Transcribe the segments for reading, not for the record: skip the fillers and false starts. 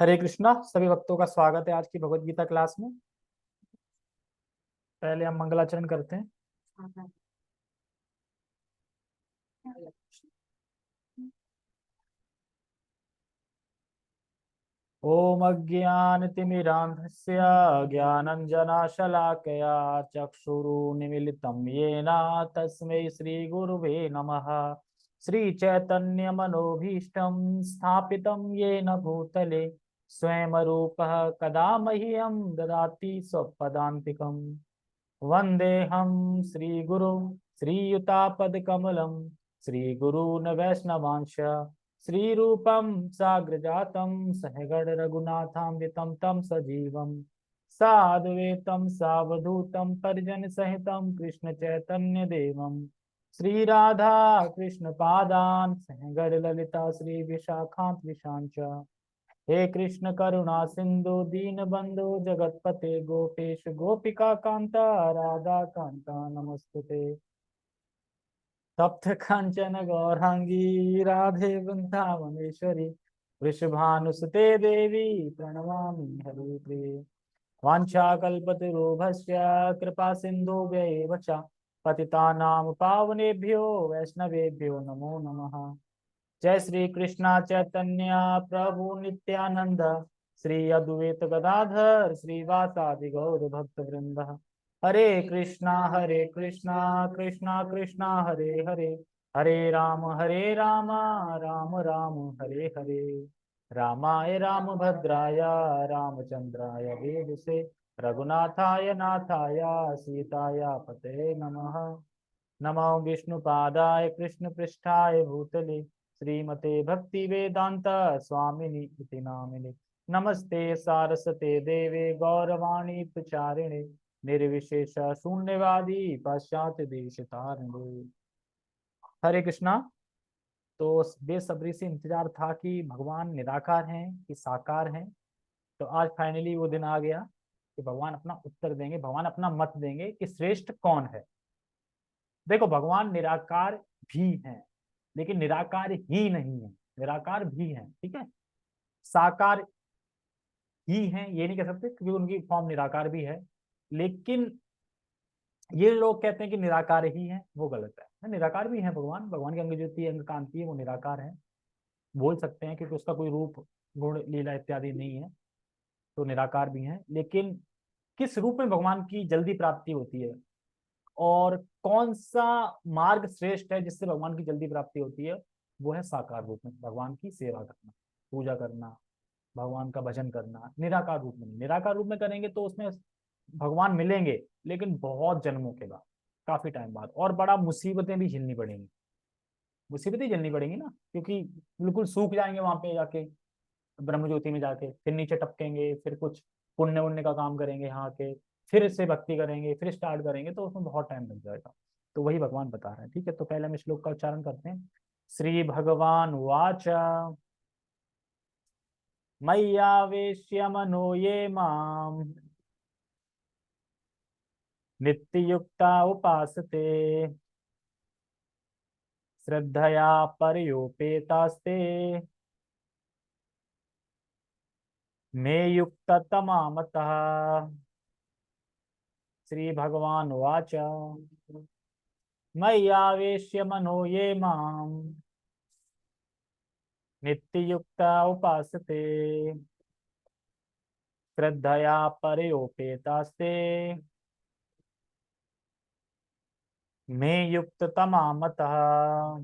हरे कृष्णा। सभी भक्तों का स्वागत है आज की भगवत गीता क्लास में। पहले हम मंगलाचरण करते हैं। ओम अज्ञानतिमिरान्धस्य ज्ञानञ्जनशलाकया चक्षुरुन्मीलितं येन तस्मै श्रीगुरुवे नमः। श्रीचैतन्यमनोभीष्टं स्थापितं येन भूतले स्वयं रूपः कदा मह्यं ददाति स्वपदान्तिकम्। वन्देऽहं श्रीगुरुं श्रीयुतापदकमलं श्रीगुरून् वैष्णवांश श्रीरूपं साग्रजातं सहगण रघुनाथान्वितं तं सजीवं साद्वैतं सावधूतं परिजनसहितं कृष्ण चैतन्य देवं श्रीराधा कृष्ण पादान् सहगण ललिता श्री विशाखान्त विशांच। हे कृष्ण करुणा सिंधु दीन बंधु जगतपते गोपेश गोपिका कांता राधा कांता नमस्तुते। तप्त कांचन गौरांगी राधे वृंदावनेश्वरी वृषभानुसुते देवी प्रणमामि हरिप्रिये। वाञ्छाकल्पतरुभ्यश्च कृपा सिन्धुभ्यैव च पतितानां पावनेभ्यो वैष्णवेभ्यो नमो नमः। जय श्री कृष्णा चैतन्य प्रभु नित्यानंद श्री अद्वैत गदाधर श्रीवासादि गौर भक्त वृंद। हरे कृष्णा कृष्णा कृष्णा हरे हरे हरे राम राम राम हरे हरे। रामाय रामभद्राय रामचंद्राय वेदसे रघुनाथाय नाथाय सीताय पते नमः। नमो विष्णुपादाय कृष्णपृष्ठाय भूतले श्रीमते भक्ति वेदांत स्वामिनि इति नामिने। नमस्ते सारस्वते देवे गौरवाणी प्रचारिणे निर्विशेष शून्यवादी पाश्चात्य देश तारिणे। हरे कृष्णा। तो बेसब्री से इंतजार था कि भगवान निराकार हैं कि साकार हैं। तो आज फाइनली वो दिन आ गया कि भगवान अपना उत्तर देंगे, भगवान अपना मत देंगे कि श्रेष्ठ कौन है। देखो, भगवान निराकार भी हैं लेकिन निराकार ही नहीं है, निराकार भी हैं, ठीक है। साकार ही हैं ये नहीं कह सकते क्योंकि उनकी फॉर्म निराकार भी है। लेकिन ये लोग कहते हैं कि निराकार ही है, वो गलत है। निराकार भी है भगवान, भगवान की अंग ज्योति अंग कांति है, वो निराकार है, बोल सकते हैं क्योंकि उसका कोई रूप गुण लीला इत्यादि नहीं है, तो निराकार भी है। लेकिन किस रूप में भगवान की जल्दी प्राप्ति होती है और कौन सा मार्ग श्रेष्ठ है जिससे भगवान की जल्दी प्राप्ति होती है, वो है साकार रूप में भगवान की सेवा करना, पूजा करना, भगवान का भजन करना। निराकार रूप में नहीं, निराकार रूप में करेंगे तो उसमें भगवान मिलेंगे लेकिन बहुत जन्मों के बाद, काफी टाइम बाद, और बड़ा मुसीबतें भी झेलनी पड़ेंगी। मुसीबतें झेलनी पड़ेंगी ना, क्योंकि बिल्कुल सूख जाएंगे वहां पे जाके ब्रह्म ज्योति में जाके, फिर नीचे टपकेंगे, फिर कुछ पुण्य उण्य का काम करेंगे यहाँ के, फिर से भक्ति करेंगे, फिर स्टार्ट करेंगे, तो उसमें बहुत टाइम लग जाएगा। तो वही भगवान बता रहे हैं, ठीक है। तो पहले हम श्लोक का उच्चारण करते हैं। श्री भगवान वाच मय्यावेश्य मनो ये माम नित्ययुक्ता उपासते श्रद्धया परयोपेतास्ते मे युक्ततमा मतः। श्री भगवान वाच मय्यावेश्य मनो ये माम नित्ययुक्ता उपासते श्रद्धया परयोपेतास्ते मे युक्ततमा मतः।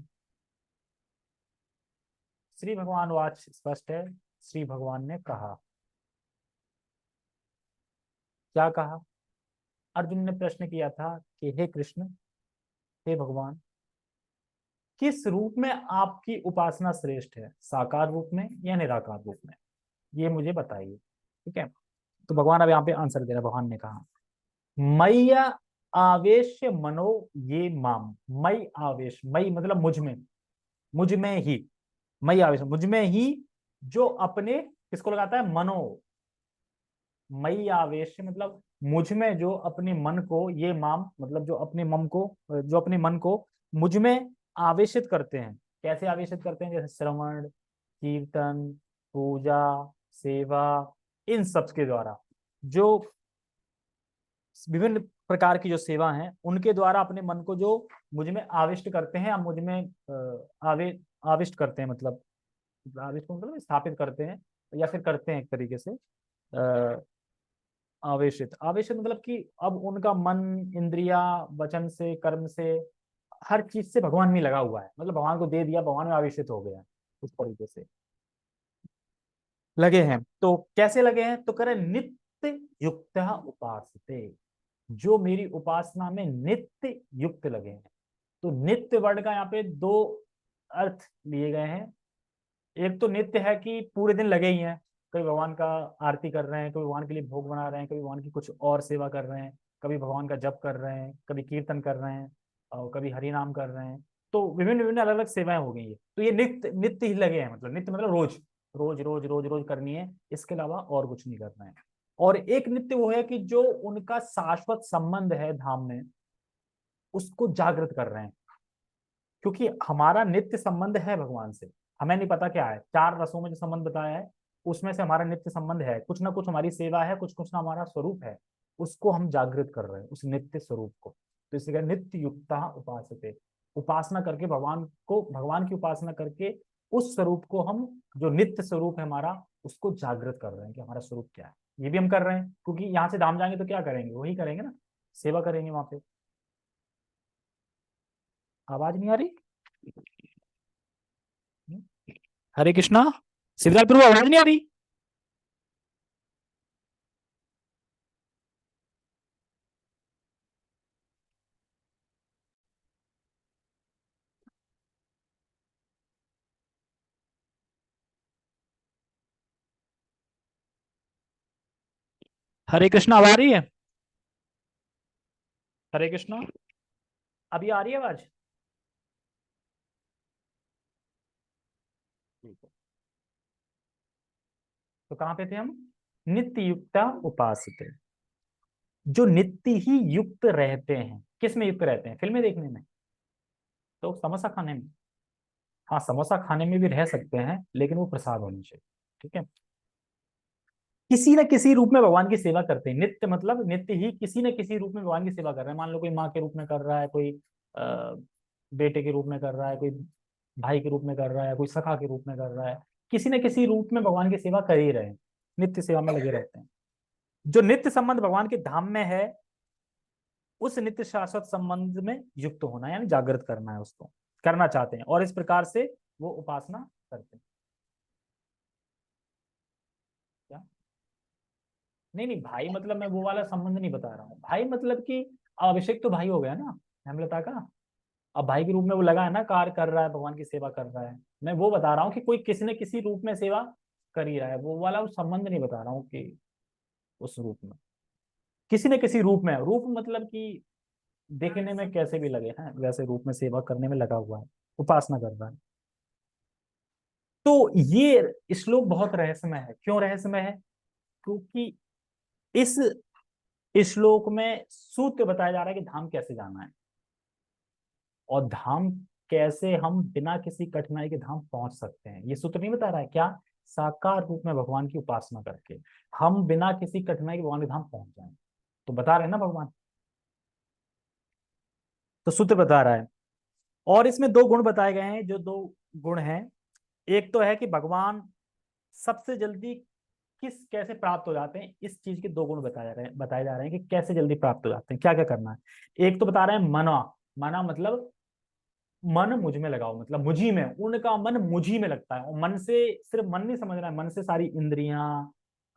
श्री भगवान वाच स्पष्ट है। श्री भगवान ने कहा, क्या कहा? अर्जुन ने प्रश्न किया था कि हे कृष्ण, हे भगवान, किस रूप में आपकी उपासना श्रेष्ठ है, साकार रूप में या निराकार रूप में, ये मुझे बताइए, ठीक है। तो भगवान अब यहाँ पे आंसर दे रहे। भगवान ने कहा, मैया आवेश मनो ये माम। मई आवेश, मई मतलब मुझ में ही, मई आवेश मुझ में ही, जो अपने किसको लगाता है, मनो। मई आवेश मतलब मुझ में जो अपने मन को, ये माम मतलब जो अपने मन को, जो अपने मन को मुझ में आवेशित करते हैं। कैसे आवेशित करते हैं? जैसे श्रवण, कीर्तन, पूजा, सेवा, इन सब के द्वारा जो विभिन्न प्रकार की जो सेवा हैं उनके द्वारा अपने मन को जो मुझ में आविष्ट करते हैं या मुझ में आविष्ट करते हैं, मतलब आविष्ट मतलब स्थापित करते हैं या फिर करते हैं एक तरीके से आवेशित। आवेशित मतलब कि अब उनका मन, इंद्रिया, वचन से, कर्म से, हर चीज से भगवान में लगा हुआ है, मतलब भगवान को दे दिया, भगवान में आवेशित हो गया, उस तरीके से लगे हैं। तो कैसे लगे हैं? तो करें नित्य युक्त उपासते, जो मेरी उपासना में नित्य युक्त लगे हैं। तो नित्य वर्ड का यहाँ पे दो अर्थ लिए गए हैं। एक तो नित्य है कि पूरे दिन लगे ही हैं, कभी भगवान का आरती कर रहे हैं, कभी भगवान के लिए भोग बना रहे हैं, कभी भगवान की कुछ और सेवा कर रहे हैं, कभी भगवान का जप कर रहे हैं, कभी कीर्तन कर रहे हैं और कभी हरि नाम कर रहे हैं। तो विभिन्न विभिन्न अलग अलग सेवाएं हो गई है। तो ये नित्य नित्य ही लगे हैं, मतलब नित्य मतलब रोज रोज रोज रोज रोज करनी है, इसके अलावा और कुछ नहीं करना है। और एक नित्य वो है कि जो उनका शाश्वत संबंध है धाम में, उसको जागृत कर रहे हैं। क्योंकि हमारा नित्य संबंध है भगवान से, हमें नहीं पता क्या है, चार रसों में जो संबंध बताया है उसमें से हमारा नित्य संबंध है, कुछ ना कुछ हमारी सेवा है, कुछ कुछ ना हमारा स्वरूप है, उसको हम जागृत कर रहे हैं, उस नित्य स्वरूप को। तो इसलिए नित्य युक्ता उपासते, उपासना करके भगवान को, भगवान की उपासना करके उस स्वरूप को हम, जो नित्य स्वरूप है हमारा, उसको जागृत कर रहे हैं कि हमारा स्वरूप क्या है। ये भी हम कर रहे हैं, क्योंकि यहाँ से धाम जाएंगे तो क्या करेंगे, वही करेंगे ना, सेवा करेंगे वहां पे। आवाज नहीं आ रही? हरे कृष्णा, सिद्धार्थ प्रभु आवाज नहीं आ रही? हरे कृष्णा, आवाज आ रही है? हरे कृष्णा, अभी आ रही है आवाज? ठीक है। तो कहाँ पे थे हम? नित्य युक्ता उपासते, जो नित्य ही युक्त रहते हैं। किस में युक्त रहते हैं? फिल्में देखने में? तो समोसा खाने में? हाँ, समोसा खाने में भी रह सकते हैं, लेकिन वो प्रसाद होनी चाहिए। ठीक है। किसी न किसी रूप में भगवान की सेवा करते हैं। नित्य मतलब नित्य ही किसी न किसी रूप में भगवान की सेवा कर रहे हैं। मान लो कोई माँ के रूप में कर रहा है, कोई बेटे के रूप में कर रहा है, कोई भाई के रूप में कर रहा है, कोई सखा के रूप में कर रहा है, किसी न किसी रूप में भगवान की सेवा कर ही रहे हैं, नित्य सेवा में लगे रहते हैं। जो नित्य संबंध भगवान के धाम में है, उस नित्य शाश्वत संबंध में युक्त होना, यानी जागृत करना है, उसको करना चाहते हैं, और इस प्रकार से वो उपासना करते हैं। क्या? नहीं नहीं, भाई मतलब मैं वो वाला संबंध नहीं बता रहा हूँ। भाई मतलब कि अभिषेक तो भाई हो गया ना हेमलता का, अब भाई के रूप में वो लगा है ना, कार्य कर रहा है, भगवान की सेवा कर रहा है। मैं वो बता रहा हूँ कि कोई किसी न किसी रूप में सेवा कर ही रहा है, वो वाला संबंध नहीं बता रहा हूँ कि उस रूप में, किसी न किसी रूप में। रूप मतलब कि देखने में कैसे भी लगे हैं, वैसे रूप में सेवा करने में लगा हुआ है, उपासना कर रहा है। तो ये श्लोक बहुत रहस्यमय है। क्यों रहस्यमय है? क्योंकि इस श्लोक में सूत्र बताया जा रहा है कि धाम कैसे जाना है, और धाम कैसे हम बिना किसी कठिनाई के धाम पहुंच सकते हैं। ये सूत्र नहीं बता रहा है क्या? साकार रूप में भगवान की उपासना करके हम बिना किसी कठिनाई के भगवान के धाम पहुंच जाएं। तो बता रहे हैं ना भगवान, तो सूत्र बता रहा है। और इसमें दो गुण बताए गए हैं, जो दो गुण हैं, एक तो है कि भगवान सबसे जल्दी किस कैसे प्राप्त हो जाते हैं, इस चीज के दो गुण बताए जा रहे हैं कि कैसे जल्दी प्राप्त हो जाते हैं, क्या क्या करना है। एक तो बता रहे हैं मना, मना मतलब मन मुझ में लगाओ, मतलब मुझी में, उनका मन मुझी में लगता है। और मन से सिर्फ मन नहीं समझना है, मन से सारी इंद्रियां,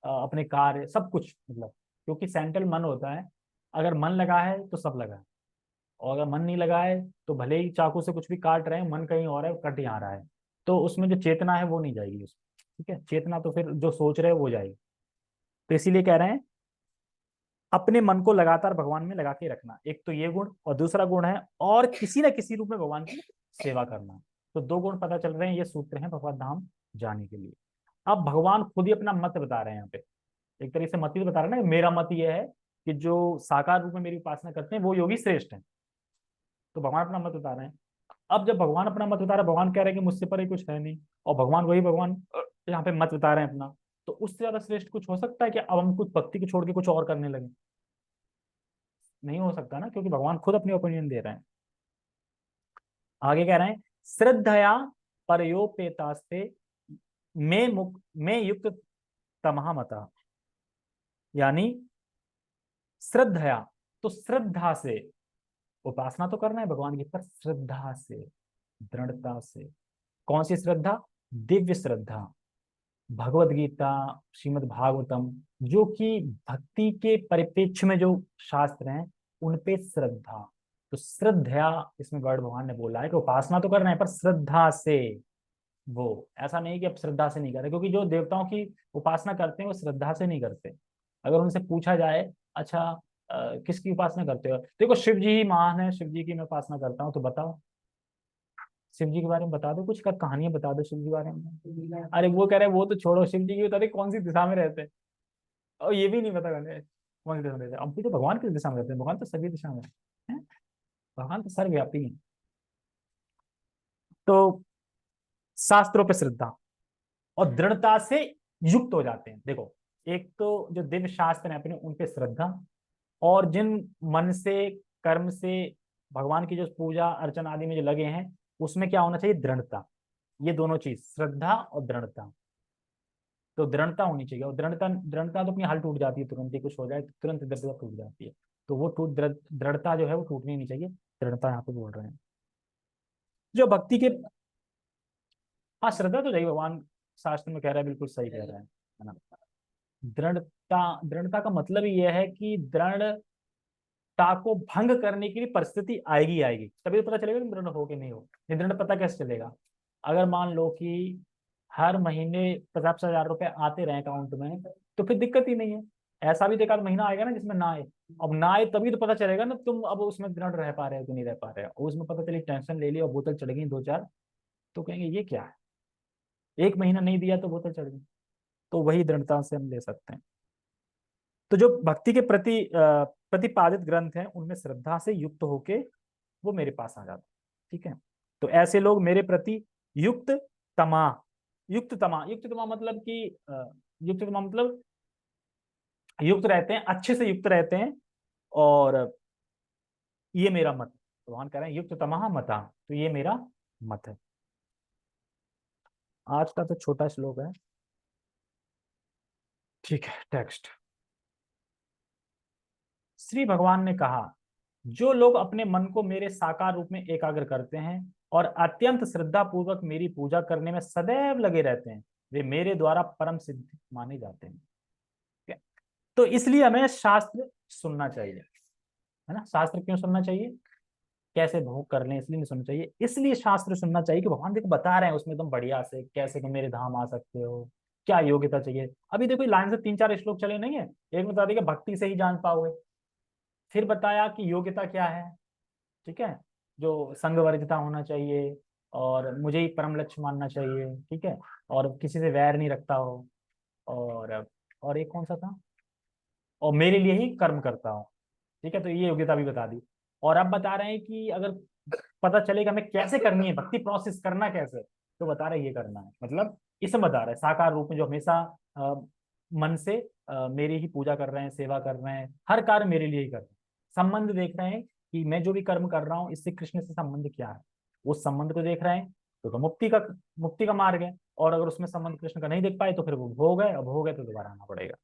अपने कार्य, सब कुछ, मतलब क्योंकि सेंट्रल मन होता है। अगर मन लगा है तो सब लगा है, और अगर मन नहीं लगा है तो भले ही चाकू से कुछ भी काट रहे हैं, मन कहीं और है, कट यहाँ रहा है, तो उसमें जो चेतना है वो नहीं जाएगी उसमें। ठीक है, चेतना तो फिर जो सोच रहे हैं वो जाएगी। तो इसीलिए कह रहे हैं अपने मन को लगातार भगवान में लगा के रखना, एक तो ये गुण, और दूसरा गुण है और किसी न किसी रूप में भगवान की सेवा करना। तो दो गुण पता चल रहे हैं, ये सूत्र हैं भगवत धाम जाने के लिए। अब भगवान खुद ही अपना मत बता रहे हैं यहाँ पे, एक तरीके से मत ही बता रहे हैं ना, मेरा मत ये है कि जो साकार रूप में मेरी उपासना करते हैं वो योगी श्रेष्ठ है। तो भगवान अपना मत बता रहे हैं। अब जब भगवान अपना मत बता रहे हैं, भगवान कह रहे हैं कि मुझसे पर ही कुछ है नहीं, और भगवान वही भगवान यहाँ पे मत बता रहे हैं अपना, तो उससे ज्यादा श्रेष्ठ कुछ हो सकता है कि अब हम कुछ भक्ति को छोड़ के कुछ और करने लगे? नहीं हो सकता ना, क्योंकि भगवान खुद अपनी ओपिनियन दे रहे हैं। आगे कह रहे हैं, श्रद्धया परयोपेतास्ते में युक्त तमहा मता। यानी श्रद्धया, तो श्रद्धा से, उपासना तो करना है भगवान की, पर श्रद्धा से, दृढ़ता से। कौन सी श्रद्धा? दिव्य श्रद्धा, भगवत गीता, श्रीमद् भागवतम, जो कि भक्ति के परिप्रेक्ष्य में जो शास्त्र हैं, उन पे श्रद्धा। तो श्रद्धा इसमें वर्ड भगवान ने बोला है कि उपासना तो कर रहे हैं पर श्रद्धा से। वो ऐसा नहीं कि अब श्रद्धा से नहीं कर रहे, क्योंकि जो देवताओं की उपासना करते हैं वो श्रद्धा से नहीं करते। अगर उनसे पूछा जाए, अच्छा किसकी उपासना करते हो, देखो शिव जी ही महान है, शिव जी की मैं उपासना करता हूँ, तो बताओ शिव जी के बारे में बता दो, कुछ का कहानियां बता दो शिव जी के बारे में। अरे वो कह रहे हैं वो तो छोड़ो, शिव जी की बता दे कौन सी दिशा में रहते हैं, और ये भी नहीं पता कहते कौन सी दिशा में रहते हैं। अब भी तो भगवान किस दिशा में रहते हैं? भगवान तो सभी दिशा में है, भगवान तो सर्वव्यापी है। तो शास्त्रों पे श्रद्धा और दृढ़ता से युक्त हो जाते हैं। देखो, एक तो जो दिव्य शास्त्र है अपने, उन पे श्रद्धा, और जिन मन से, कर्म से भगवान की जो पूजा अर्चना आदि में जो लगे हैं, उसमें क्या होना चाहिए? दृढ़ता। ये दोनों चीज, श्रद्धा और दृढ़ता। तो दृढ़ता होनी चाहिए, और दृढ़ता दृढ़ता तो अपनी हल टूट जाती है, तुरंत ही कुछ हो जाए तो तुरंत दृढ़ता टूट जाती है। तो वो दृढ़ता जो है वो टूटनी नहीं चाहिए, दृढ़ता यहाँ पे बोल रहे हैं। जो भक्ति के, हाँ श्रद्धा तो चाहिए, भगवान शास्त्र में कह रहा है, बिल्कुल सही कह रहा है ना। दृढ़ता, दृढ़ता का मतलब ही यह है कि दृढ़ता को भंग करने की भी परिस्थिति आएगी आएगी, तभी तो पता चलेगा तुम दृढ़ हो कि नहीं हो। ये दृढ़ पता कैसे चलेगा? अगर मान लो कि हर महीने 50,000 रुपए आते रहे अकाउंट में, तो फिर दिक्कत ही नहीं है। ऐसा भी तो एक आध महीना आएगा ना जिसमें ना आए। अब ना आए तभी तो पता चलेगा ना तुम अब उसमें दृढ़ रह पा रहे हो कि नहीं रह पा रहे हो। उसमें पता चली टेंशन ले ली और बोतल चढ़ गई दो चार, तो कहेंगे ये क्या है, एक महीना नहीं दिया तो बोतल चढ़ गई। तो वही दृढ़ता से हम ले सकते हैं। तो जो भक्ति के प्रति प्रतिपादित ग्रंथ हैं, उनमें श्रद्धा से युक्त होके वो मेरे पास आ जाते हैं। ठीक है, तो ऐसे लोग मेरे प्रति युक्त तमा, युक्त तमा, युक्त तमा मतलब कि युक्त तमा मतलब युक्त रहते हैं, अच्छे से युक्त रहते हैं। और ये मेरा मत, भगवान कह रहे हैं युक्त तमह मता, तो ये मेरा मत है। आज का तो छोटा श्लोक है। ठीक है, टेक्स्ट। श्री भगवान ने कहा, जो लोग अपने मन को मेरे साकार रूप में एकाग्र करते हैं और अत्यंत श्रद्धा पूर्वक मेरी पूजा करने में सदैव लगे रहते हैं, वे मेरे द्वारा परम सिद्ध माने जाते हैं। ठीक है? तो इसलिए हमें शास्त्र सुनना चाहिए, है ना। शास्त्र क्यों सुनना चाहिए? कैसे भोग कर लें इसलिए नहीं सुनना चाहिए, इसलिए शास्त्र सुनना चाहिए कि भगवान देखो बता रहे हैं उसमें एकदम बढ़िया से कैसे तुम मेरे धाम आ सकते हो, क्या योग्यता चाहिए। अभी देखो लाइन से 3-4 श्लोक चले नहीं है, एक में बता दिया भक्ति से ही जान पाओगे, फिर बताया कि योग्यता क्या है। ठीक है, जो संग वर्जिता होना चाहिए, और मुझे ही परम लक्ष्य मानना चाहिए। ठीक है, और किसी से वैर नहीं रखता हो, और एक कौन सा था, और मेरे लिए ही कर्म करता हूँ। ठीक है, तो ये योग्यता भी बता दी। और अब बता रहे हैं कि अगर पता चलेगा हमें कैसे करनी है भक्ति, प्रोसेस करना कैसे, तो बता रहे ये करना है, मतलब इसमें बता रहे हैं साकार रूप में जो हमेशा मन से मेरी ही पूजा कर रहे हैं, सेवा कर रहे हैं, हर कार्य मेरे लिए ही कर रहे हैं। संबंध देख रहे हैं कि मैं जो भी कर्म कर रहा हूँ इससे कृष्ण से संबंध क्या है, उस संबंध को देख रहे हैं। तो मुक्ति का मार्ग है। और अगर उसमें संबंध कृष्ण का नहीं देख पाए तो फिर वो भोग है, अब भोग है तो दोबारा आना पड़ेगा।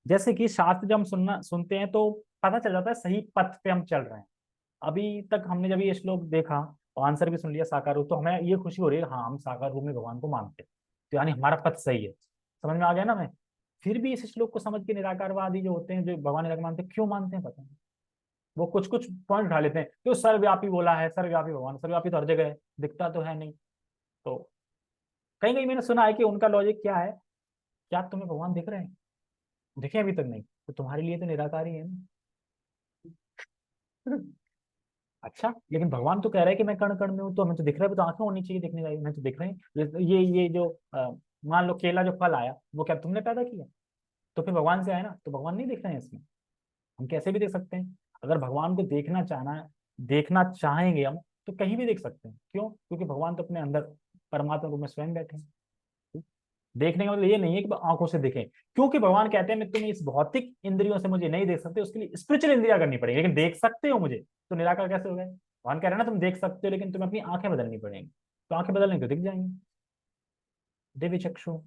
जैसे कि शास्त्र जब हम सुनते हैं तो पता चल जाता है सही पथ पे हम चल रहे हैं। अभी तक हमने जब ये श्लोक देखा और आंसर भी सुन लिया साकार रूप, तो हमें ये खुशी हो रही है हाँ हम साकार रूप में भगवान को मानते हैं, तो यानी हमारा पथ सही है। समझ में आ गया ना। मैं फिर भी इस श्लोक को समझ के निराकारवादी जो होते हैं, जो भगवान निराकार मानते हैं, क्यों मानते हैं पता नहीं। वो कुछ कुछ पॉइंट उठा लेते हैं, तो सर्वव्यापी बोला है, सर्वव्यापी भगवान, सर्वव्यापी तो हर जगह है, दिखता तो है नहीं। तो कहीं कहीं मैंने सुना है कि उनका लॉजिक क्या है, क्या तुम्हें भगवान दिख रहे हैं? दिखे अभी तक नहीं, तो तुम्हारे लिए तो निराकार ही है ना। अच्छा, लेकिन भगवान तो कह रहा है कि मैं कण कण में हूँ, तो हमें तो दिख रहा है, तो आंखें होनी चाहिए दिखने वाली, हमें तो दिख रहे हैं। ये जो मान लो केला जो फल आया, वो क्या तुमने पैदा किया? तो फिर भगवान से आया ना, तो भगवान नहीं दिख रहे हैं इसमें। हम कैसे भी देख सकते हैं। अगर भगवान को देखना चाहेंगे हम, तो कहीं भी देख सकते हैं। क्यों? क्योंकि भगवान तो अपने अंदर परमात्मा रूप में स्वयं बैठे हैं। देखने का मतलब ये नहीं है कि आंखों से देखें, क्योंकि भगवान कहते हैं मैं तुम्हें इस भौतिक इंद्रियों से मुझे नहीं देख सकते, उसके लिए स्पिरिचुअल इंद्रिया करनी पड़ेगी, लेकिन देख सकते हो मुझे, तो निराकार कैसे हो गए? भगवान कह रहे हैं ना तुम देख सकते हो, लेकिन तुम्हें अपनी आंखें बदलनी पड़ेंगी, तो आंखें बदलने तो दिख जाएंगी, दिव्य चक्षु।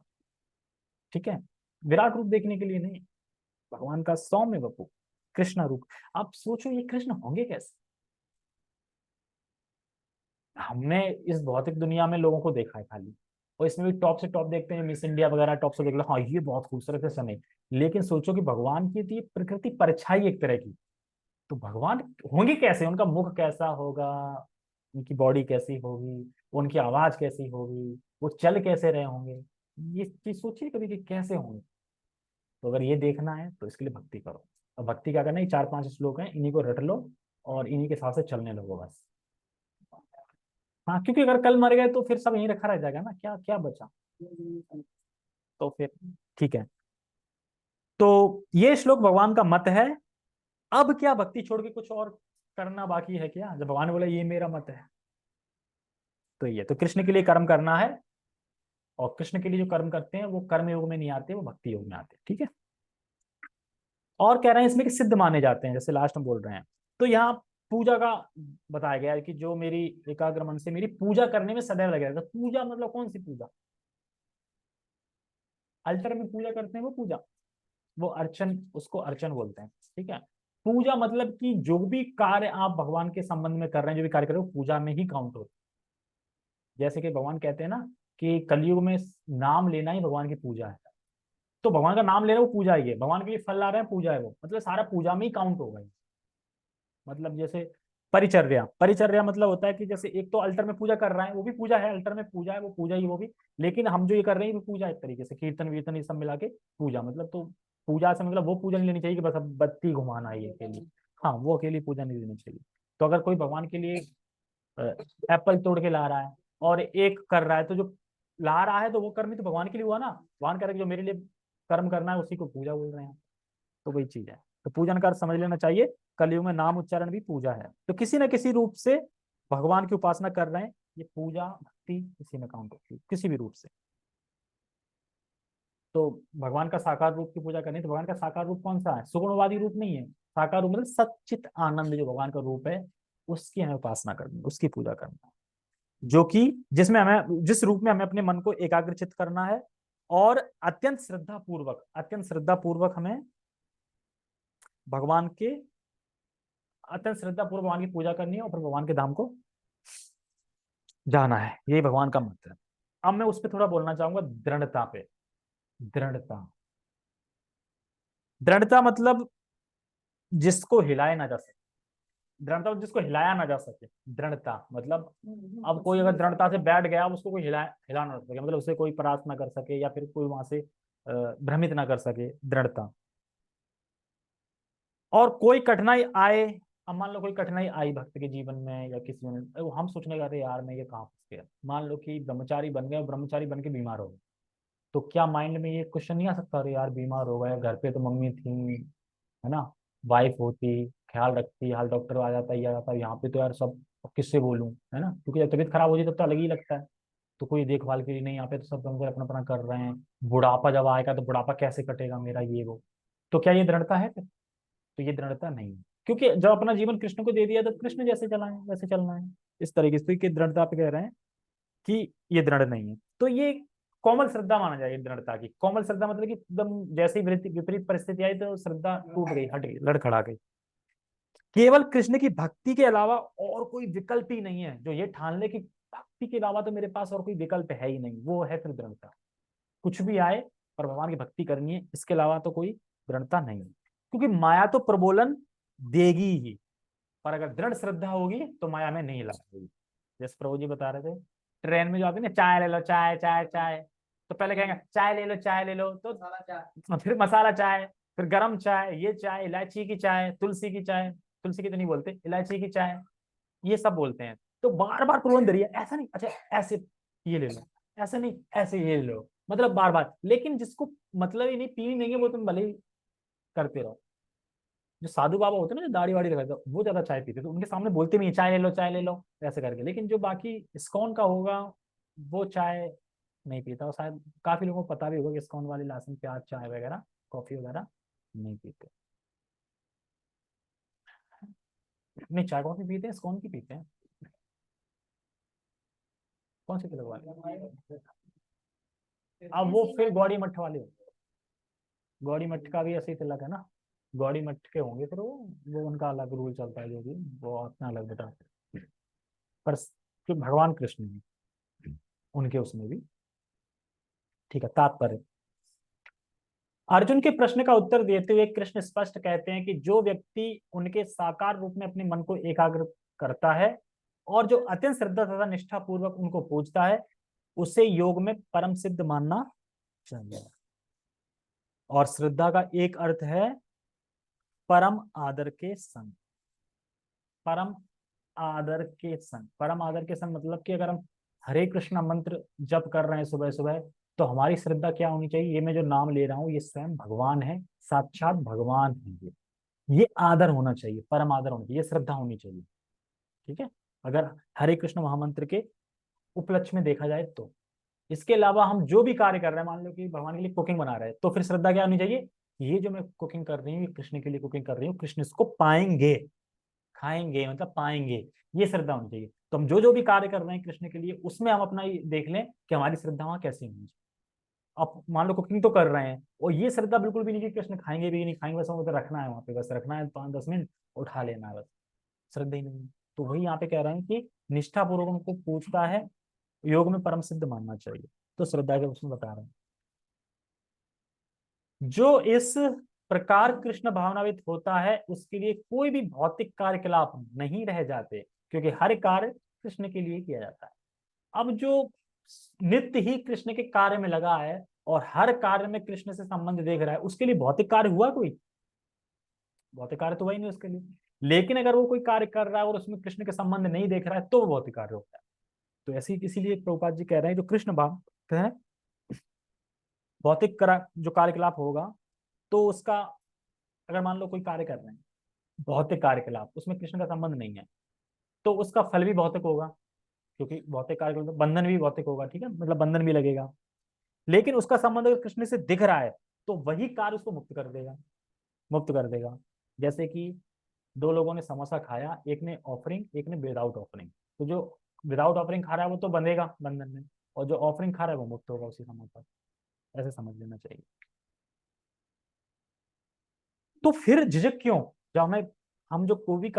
ठीक है, विराट रूप देखने के लिए नहीं, भगवान का सौम्य वपु, कृष्ण रूप। आप सोचो ये कृष्ण होंगे कैसे? हमने इस भौतिक दुनिया में लोगों को देखा है खाली, और इसमें भी टॉप से टॉप देखते हैं, मिस इंडिया वगैरह टॉप से देख लो, हाँ ये बहुत खूबसूरत है समय, लेकिन सोचो कि भगवान की थी प्रकृति परछाई एक तरह की, तो भगवान होंगे कैसे? उनका मुख कैसा होगा, उनकी बॉडी कैसी होगी, उनकी आवाज कैसी होगी, वो चल कैसे रहे होंगे, ये चीज सोचिए कभी कि कैसे होंगे। तो अगर ये देखना है तो इसके लिए भक्ति करो। अब भक्ति क्या करना है, 4-5 श्लोक हैं, इन्हीं को रट लो और इन्हीं के हिसाब से चलने लगो बस। हाँ, क्योंकि अगर कल मर गए तो फिर सब यहीं रखा रह जाएगा ना, क्या क्या बचा, तो फिर ठीक है। तो ये श्लोक भगवान का मत है। अब क्या भक्ति छोड़ के कुछ और करना बाकी है क्या, जब भगवान ने बोला ये मेरा मत है? तो ये तो कृष्ण के लिए कर्म करना है, और कृष्ण के लिए जो कर्म करते हैं वो कर्म योग में नहीं आते, वो भक्ति योग में आते हैं। ठीक है, और कह रहे हैं इसमें कि सिद्ध माने जाते हैं, जैसे लास्ट में बोल रहे हैं। तो यहाँ पूजा का बताया गया है कि जो मेरी एकाग्र मन से मेरी पूजा करने में सदैव लगे रहता है। पूजा मतलब कौन सी पूजा? अल्टर में पूजा करते हैं वो पूजा, वो अर्चन, उसको अर्चन बोलते हैं। ठीक है, पूजा मतलब कि जो भी कार्य आप भगवान के संबंध में कर रहे हैं, जो भी कार्य कर रहे हो, पूजा में ही काउंट होता है। जैसे कि भगवान कहते हैं ना कि कलयुग में नाम लेना ही भगवान की पूजा है, तो भगवान का नाम ले रहे हो वो पूजा ही है, भगवान के लिए फल ला रहे हैं पूजा है वो, मतलब सारा पूजा में ही काउंट होगा। मतलब जैसे परिचर्या, परिचर्या मतलब होता है कि जैसे एक तो अल्टर में पूजा कर रहा है वो भी पूजा है, अल्टर में पूजा है वो पूजा ही वो भी, लेकिन हम जो ये कर रहे हैं वो पूजा एक तरीके से, कीर्तन वीर्तन ये सब मिला के पूजा, मतलब तो पूजा से मतलब वो पूजा नहीं लेनी चाहिए कि बस अब बत्ती घुमाना है ये अकेली, हाँ वो अकेली पूजा नहीं लेनी चाहिए। तो अगर कोई भगवान के लिए एप्पल तोड़ के ला रहा है और एक कर रहा है, तो जो ला रहा है तो वो कर्म ही तो भगवान के लिए हुआ ना, भगवान कह रहे हैं कि जो मेरे लिए कर्म करना है उसी को पूजा बोल रहे हैं। तो वही चीज है, तो पूजन का अर्थ समझ लेना चाहिए, कलयुग में नाम उच्चारण भी पूजा है, तो किसी न किसी रूप से भगवान की उपासना कर रहे हैं, ये पूजा भक्ति इसी में काउंट होती है किसी भी रूप से। तो भगवान का साकार रूप की पूजा करनी है, तो भगवान का साकार रूप कौन सा है? सुगुणवादी रूप नहीं है, साकार रूप मतलब सच्चित आनंद जो भगवान का रूप है, उसकी हमें उपासना करनी है, उसकी पूजा करना है, जो कि जिसमें हमें, जिस रूप में हमें अपने मन को एकाग्रचित करना है, और अत्यंत श्रद्धा पूर्वक, अत्यंत श्रद्धा पूर्वक हमें भगवान के, अत्यंत श्रद्धा पूर्वक भगवान की पूजा करनी है, और फिर भगवान के धाम को जाना है, यही भगवान का मंत्र है। अब मैं उस पर थोड़ा बोलना चाहूंगा, दृढ़ता पे। दृढ़ता, दृढ़ता मतलब जिसको हिलाया ना जा सके, दृढ़ता मतलब जिसको हिलाया ना जा सके, दृढ़ता मतलब अब कोई अगर दृढ़ता से बैठ गया, अब उसको कोई हिला ना सके, मतलब उसे कोई परास्त ना कर सके, या फिर कोई वहां से भ्रमित ना कर सके, दृढ़ता। और कोई कठिनाई आए, अब मान लो कोई कठिनाई आई भक्त के जीवन में या किसी में, वो हम सोचने लगे यार मैं ये कहाँ फंस गया, मान लो कि ब्रह्मचारी बन गए, ब्रह्मचारी बन के बीमार हो गए, तो क्या माइंड में ये क्वेश्चन नहीं आ सकता, अरे यार बीमार हो गए, घर पे तो मम्मी थी, है ना, वाइफ होती, ख्याल रखती, हाल डॉक्टर आ जाता, ये आ जाता, यहाँ पे तो यार सब, अब किससे बोलूं, है ना, क्योंकि जब तबीयत खराब हो जाती तब तो अलग ही लगता है, तो कोई देखभाल के लिए नहीं, यहाँ पे तो सब हमको अपना अपना कर रहे हैं, बुढ़ापा जब आएगा तो बुढ़ापा कैसे कटेगा मेरा, ये वो, तो क्या ये दृढ़ता है फिर? तो ये दृढ़ता नहीं है, क्योंकि जब अपना जीवन कृष्ण को दे दिया तो कृष्ण जैसे चलाएं वैसे चलना है, इस तरीके से। तो ये दृढ़ता पे कह रहे हैं कि ये दृढ़ नहीं है, तो ये कोमल श्रद्धा माना जाए दृढ़ता की। कोमल श्रद्धा मतलब कि एकदम जैसे ही विपरीत परिस्थिति आई तो श्रद्धा टूट गई, हट गई, लड़खड़ा गई, केवल कृष्ण की भक्ति के अलावा और कोई विकल्प ही नहीं है, जो ये ठान ले कि भक्ति के अलावा तो मेरे पास और कोई विकल्प है ही नहीं, वो है फिर दृढ़ता। कुछ भी आए पर भगवान की भक्ति करनी है, इसके अलावा तो कोई दृढ़ता नहीं है, क्योंकि माया तो प्रबोलन देगी ही, पर अगर दृढ़ श्रद्धा होगी तो माया में नहीं लगेगी। जैसे प्रभु जी बता रहे थे, ट्रेन में जो आते ना, चाय ले लो, चाय चाय चाय, तो पहले कहेंगे चाय ले लो, चाय ले लो, तो फिर मसाला चाय, फिर गरम चाय, ये चाय, इलायची की चाय, तुलसी की चाय, तुलसी की तो नहीं बोलते, इलायची की चाय, ये सब बोलते हैं। तो बार बार प्रलोभन दे रही है, ऐसा नहीं, अच्छा ऐसे ये ले लो, ऐसा नहीं ऐसे ये ले लो, मतलब बार बार, लेकिन जिसको मतलब ही नहीं, पीनी नहीं है, वो तुम भले ही करते रहो। जो साधु बाबा होते हैं ना, जो दाढ़ी वाड़ी लगाते हैं, वो ज्यादा चाय पीते, तो उनके सामने बोलते नहीं है चाय ले लो, चाय ले लो, ऐसे करके, लेकिन जो बाकी इस्कॉन का होगा वो चाय नहीं पीता, और शायद काफी लोगों को पता भी होगा कि इस्कॉन वाले लहसुन प्याज चाय वगैरह कॉफी वगैरह नहीं पीते। नहीं, चाय कॉफी पीते हैं, इस्कॉन की पीते हैं। कौन से तिलक वाले? अब वो फिर गौड़ी मठ वाले होंगे। गौड़ी मठ का भी ऐसे ही तिलक है ना, गौड़ी मठ के होंगे फिर वो उनका अलग रूल चलता है, जो भी वो अपना अलग बताते हैं। पर जो भगवान कृष्ण है उनके उसमें भी। ठीक है, तात्पर्य। अर्जुन के प्रश्न का उत्तर देते हुए कृष्ण स्पष्ट कहते हैं कि जो व्यक्ति उनके साकार रूप में अपने मन को एकाग्र करता है और जो अत्यंत श्रद्धा तथा निष्ठा पूर्वक उनको पूजता है, उसे योग में परम सिद्ध मानना चाहिए। और श्रद्धा का एक अर्थ है परम आदर के संग। परम आदर के संग, परम आदर के संग मतलब कि अगर हम हरे कृष्णा मंत्र जप कर रहे हैं सुबह सुबह, तो हमारी श्रद्धा क्या होनी चाहिए? ये मैं जो नाम ले रहा हूँ ये स्वयं भगवान है, साक्षात भगवान है ये आदर होना चाहिए, परम आदर होना चाहिए, ये श्रद्धा होनी चाहिए। ठीक है, अगर हरे कृष्ण महामंत्र के उपलक्ष्य में देखा जाए तो। इसके अलावा हम जो भी कार्य कर रहे हैं, मान लो कि भगवान के लिए कुकिंग बना रहे हैं, तो फिर श्रद्धा क्या होनी चाहिए? ये जो मैं कुकिंग कर रही हूँ, ये कृष्ण के लिए कुकिंग कर रही हूँ, कृष्ण इसको पाएंगे, खाएंगे मतलब पाएंगे, ये श्रद्धा होनी चाहिए। तो हम जो जो भी कार्य कर रहे हैं कृष्ण के लिए, उसमें हम अपना ये देख लें कि हमारी श्रद्धा वहां कैसी होनी चाहिए। अब मान लो कुकिंग तो कर रहे हैं और ये श्रद्धा बिल्कुल भी नहीं कि कृष्ण खाएंगे भी नहीं खाएंगे, बस हमें रखना है वहां पे, बस रखना है 5-10 मिनट, उठा लेना है, बस श्रद्धा ही नहीं है। तो वही यहाँ पे कह रहे हैं कि निष्ठा पूर्वक उनको पूछता है, योग में परम सिद्ध मानना चाहिए। तो श्रद्धा के उसमें बता रहे हैं, जो इस प्रकार कृष्ण भावनावित होता है उसके लिए कोई भी भौतिक कार्यकलाप नहीं रह जाते, क्योंकि हर कार्य कृष्ण के लिए किया जाता है। अब जो नित्य ही कृष्ण के कार्य में लगा है और हर कार्य में कृष्ण से संबंध देख रहा है, उसके लिए भौतिक कार्य हुआ कोई? भौतिक कार्य तो वही नहीं उसके लिए। लेकिन अगर वो कोई कार्य कर रहा है और उसमें कृष्ण के संबंध नहीं देख रहा है, तो वो भौतिक कार्य होता है। तो ऐसे इसीलिए प्रभुपाद जी कह रहे हैं जो कृष्ण भक्त है, भौतिक जो कार्यकलाप होगा, तो उसका, अगर मान लो कोई कार्य कर रहे हैं भौतिक कार्यकलाप, उसमें कृष्ण का संबंध नहीं है, तो उसका फल भी भौतिक होगा, क्योंकि भौतिक कार्यकलाप बंधन भी भौतिक होगा, ठीक है, मतलब बंधन भी लगेगा। लेकिन उसका संबंध अगर कृष्ण से दिख रहा है, तो वही कार्य उसको मुक्त कर देगा, मुक्त कर देगा। जैसे कि दो लोगों ने समोसा खाया, एक ने ऑफरिंग एक ने विदाउट ऑफरिंग, तो जो विदाउट ऑफरिंग खा रहा है वो तो बंधेगा बंधन में, और जो ऑफरिंग खा रहा है वो मुक्त होगा उसी समय पर। ऐसे समझ लेना चाहिए। तो फिर झिझक क्यों? जब हम जो भी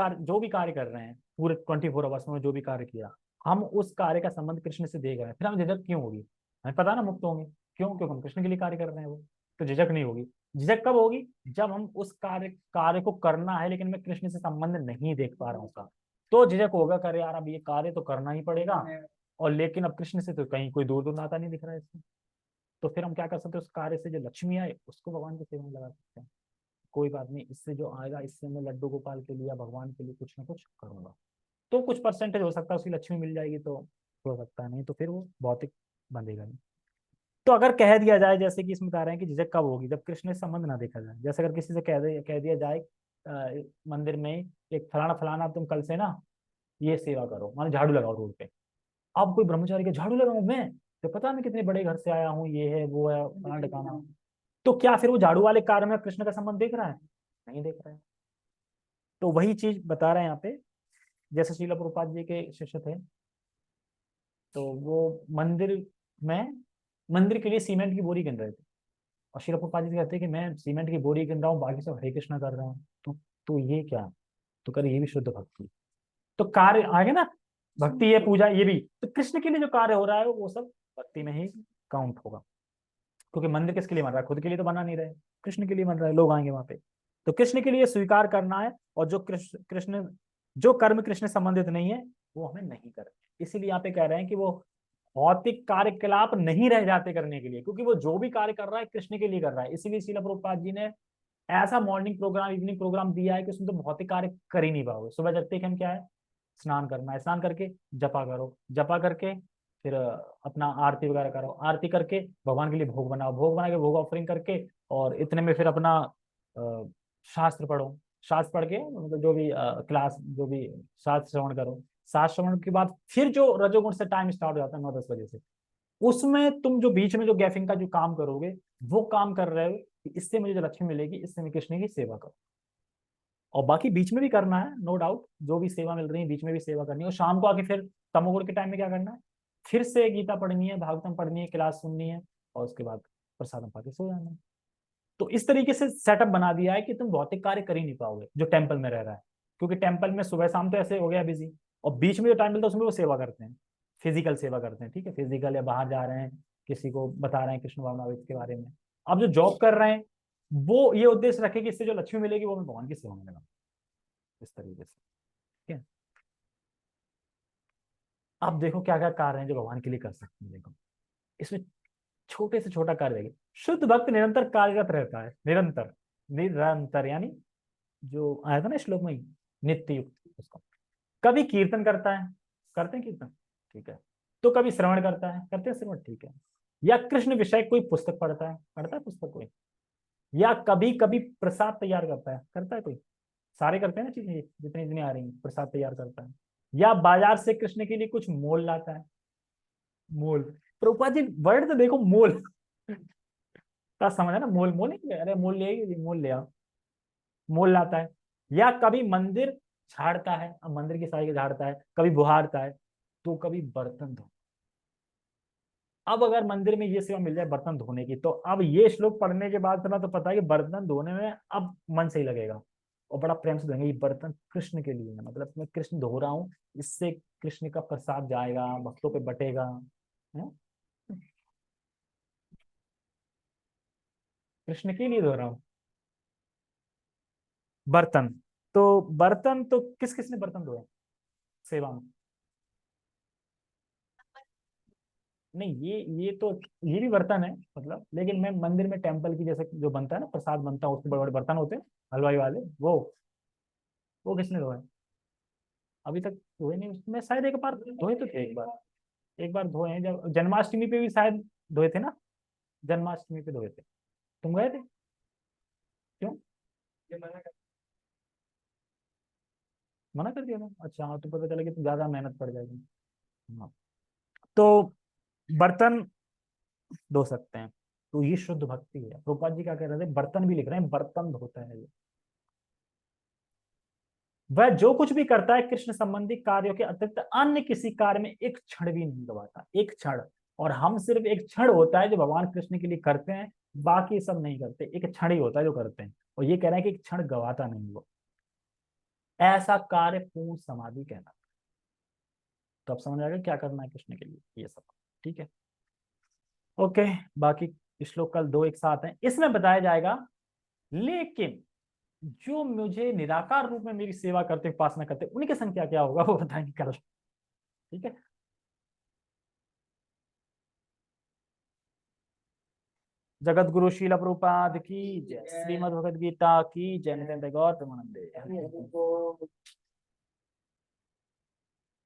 कार्य कर रहे हैं पूरे 24 आवर्स में जो भी कार्य किया, हम उस कार्य का संबंध कृष्ण से देख रहे हैं, फिर हम झिझक क्यों होगी? हमें पता ना मुक्त होंगे। क्यों? क्योंकि हम कृष्ण के लिए कार्य कर रहे हैं वो। तो झिझक नहीं होगी। झिझक कब होगी? जब हम उस कार्य को करना है लेकिन मैं कृष्ण से संबंध नहीं देख पा रहा हूँ उसका, तो झिझक होगा, कर यार अब ये कार्य तो करना ही पड़ेगा, और लेकिन अब कृष्ण से तो कहीं कोई दूर दूर नाता नहीं दिख रहा है इसमें। तो फिर हम क्या कर सकते हैं? उस कार्य से जो लक्ष्मी आए उसको भगवान की सेवा में लगा सकते हैं। कोई बात नहीं, इससे जो आएगा इससे मैं लड्डू गोपाल के लिए या भगवान के लिए कुछ ना कुछ करूंगा। तो कुछ परसेंटेज हो सकता है उसकी लक्ष्मी मिल जाएगी, तो हो सकता है, नहीं तो फिर वो भौतिक बंधेगा नहीं। तो अगर कह दिया जाए, जैसे कि इसमें बता रहे हैं कि झिझक कब होगी? जब कृष्ण से संबंध ना देखा जाए। जैसे अगर किसी से कह दिया जाए मंदिर में एक फलाना फलाना तुम कल से ना ये सेवा करो, मान झाड़ू लगाओ रोड पे। अब कोई ब्रह्मचारी के झाड़ू लगाऊं मैं? तो पता मैं कितने बड़े घर से आया हूँ, ये है वो है फलाना ढिकाना। तो क्या फिर वो झाड़ू वाले कार्य में कृष्ण का संबंध देख रहा है? नहीं देख रहा है। तो वही चीज बता रहे हैं यहाँ पे। जैसे श्रील प्रभुपाद जी के शिष्य थे, तो वो मंदिर में मंदिर के लिए सीमेंट की बोरी गिन रहे थे, और श्रील प्रभुपाद जी कहते हैं कि मैं सीमेंट की बोरी गिन रहा हूँ, बाकी सब हरे कृष्णा कर रहे हैं। तो ये क्या? तो करे ये भी शुद्ध भक्ति। तो कार्य आगे ना, भक्ति है पूजा ये भी, तो कृष्ण के लिए जो कार्य हो रहा है वो सब भक्ति में ही काउंट होगा। क्योंकि मंदिर किसके लिए बन रहा है? खुद के लिए तो बना नहीं रहे, कृष्ण के लिए बन रहा है, लोग आएंगे वहां पे। तो कृष्ण के लिए स्वीकार करना है, और जो कृष्ण जो कर्म कृष्ण से संबंधित नहीं है वो हमें नहीं करना। इसीलिए यहाँ पे कह रहे हैं कि वो भौतिक कार्यकलाप नहीं रह जाते करने के लिए, क्योंकि वो जो भी कार्य कर रहा है कृष्ण के लिए कर रहा है। इसीलिए श्रील प्रभुपाद जी ने ऐसा मॉर्निंग प्रोग्राम इवनिंग प्रोग्राम दिया है कि उसमें तो भौतिक कार्य कर ही नहीं पाओगे। सुबह जगते ही हम क्या है, स्नान करना है, स्नान करके जपा करो, जपा करके फिर अपना आरती वगैरह करो, आरती करके भगवान के लिए भोग बनाओ, भोग बना के भोग ऑफरिंग करके, और इतने में फिर अपना शास्त्र पढ़ो, शास्त्र पढ़ के मतलब जो भी क्लास जो भी शास्त्र श्रवण करो। शास्त्र श्रवण के बाद फिर जो रजोगुण से टाइम स्टार्ट हो जाता है 9-10 बजे से, उसमें तुम जो बीच में जो गैपिंग का जो काम करोगे, वो काम कर रहे हो कि इससे मुझे जो लक्ष्मी मिलेगी, इससे मैं कृष्ण की सेवा करूँ। और बाकी बीच में भी करना है, नो डाउट, जो भी सेवा मिल रही है बीच में भी सेवा करनी है। और शाम को आके फिर तमोगुण के टाइम में क्या करना है, फिर से गीता पढ़नी है, भागवतम पढ़नी है, क्लास सुननी है, और उसके बाद प्रसादम पाके सो जाना है। तो इस तरीके से सेटअप बना दिया है कि तुम भौतिक कार्य कर ही नहीं पाओगे जो टेम्पल में रह रहा है, क्योंकि टेम्पल में सुबह शाम तो ऐसे हो गया बिजी, और बीच में जो टाइम मिलता है उसमें वो सेवा करते हैं, फिजिकल सेवा करते हैं, ठीक है, फिजिकल, या बाहर जा रहे हैं, किसी को बता रहे हैं कृष्ण भावनामृत के बारे में। अब जो जॉब कर रहे हैं वो ये उद्देश्य रखे कि इससे जो लक्ष्मी मिलेगी वो मैं भगवान की सेवा में लगा, इस तरीके से, ठीक है। अब देखो क्या क्या कार्य हैं जो भगवान के लिए कर सकते हैं। देखो इसमें छोटे से छोटा कार्य देखिए, शुद्ध भक्त निरंतर कार्यरत रहता है, निरंतर, निरंतर यानी जो आया था ना श्लोक में ही, नित्य युक्त उसको। कभी कीर्तन करता है, करते हैं कीर्तन, ठीक है, तो कभी श्रवण करता है, करते हैं श्रवण, ठीक है, या कृष्ण विषय कोई पुस्तक पढ़ता है, पढ़ता है पुस्तक कोई, या कभी कभी प्रसाद तैयार करता है, करता है कोई, सारे करते हैं ना चीजें, जितनी जितनी आ रही हैं, प्रसाद तैयार करता है, या बाजार से कृष्ण के लिए कुछ मोल लाता है, मोल, प्रभुपाद जी वर्ड तो देखो, मोल का समझ है ना, मोल, मोल नहीं, अरे मोल ले, मोल ले आओ, मोल लाता है, या कभी मंदिर झाड़ता है, अब मंदिर की सारी झाड़ता है, कभी बुहारता है, तो कभी बर्तन धो। अब अगर मंदिर में ये सेवा मिल जाए बर्तन धोने की, तो अब ये श्लोक पढ़ने के बाद तो पता है कि बर्तन धोने में अब मन सही लगेगा, और बड़ा प्रेम से धोएंगे, ये बर्तन कृष्ण के लिए है, मतलब मैं कृष्ण धो रहा हूँ, इससे कृष्ण का प्रसाद जाएगा, भक्तों पे बटेगा, है, कृष्ण के लिए धो रहा हूँ। बर्तन, तो बर्तन तो किस किस ने बर्तन धोए सेवा में? नहीं, ये तो, ये भी बर्तन है मतलब, लेकिन मैं मंदिर में टेम्पल की जैसे जो बनता है ना, प्रसाद बनता है, उसमें बड़े बड़े बर्तन होते हैं हलवाई वाले, वो किसने धोए? अभी तक धोए नहीं, उसमें शायद एक बार धोए तो थे, एक बार धोए हैं, जब जन्माष्टमी पे भी शायद धोए थे ना, जन्माष्टमी पे धोए थे, तुम गए थे? क्यों? मना कर दिया था, अच्छा, हाँ, तो पता चला कि तो ज्यादा मेहनत पड़ जाएगी। हाँ, तो बर्तन धो सकते हैं, तो ये शुद्ध भक्ति है। प्रभुपाद जी क्या कह रहे थे, बर्तन भी लिख रहे हैं, बर्तन धोता है ये। वह जो कुछ भी करता है कृष्ण संबंधी कार्यों के अतिरिक्त अन्य किसी कार्य में एक क्षण भी नहीं गवाता, एक क्षण। और हम सिर्फ एक क्षण होता है जो भगवान कृष्ण के लिए करते हैं, बाकी सब नहीं करते, एक क्षण ही होता है जो करते हैं, और ये कह रहे हैं कि एक क्षण गवाता नहीं वो, ऐसा कार्य पूर्ण समाधि कहना। तो अब समझ आएगा क्या करना है कृष्ण के लिए, ये सब, ठीक है, ओके। बाकी श्लोक कल दो एक साथ हैं, इसमें बताया जाएगा, लेकिन जो मुझे निराकार रूप में मेरी सेवा करते, उपासना करते, उनकी संख्या क्या होगा वो बताएंगे कल, ठीक है। जगत गुरु शील प्रभुपाद की जय, श्रीमद् भगवद गीता की जय, नित्यानंद गौर प्रेमानंदे।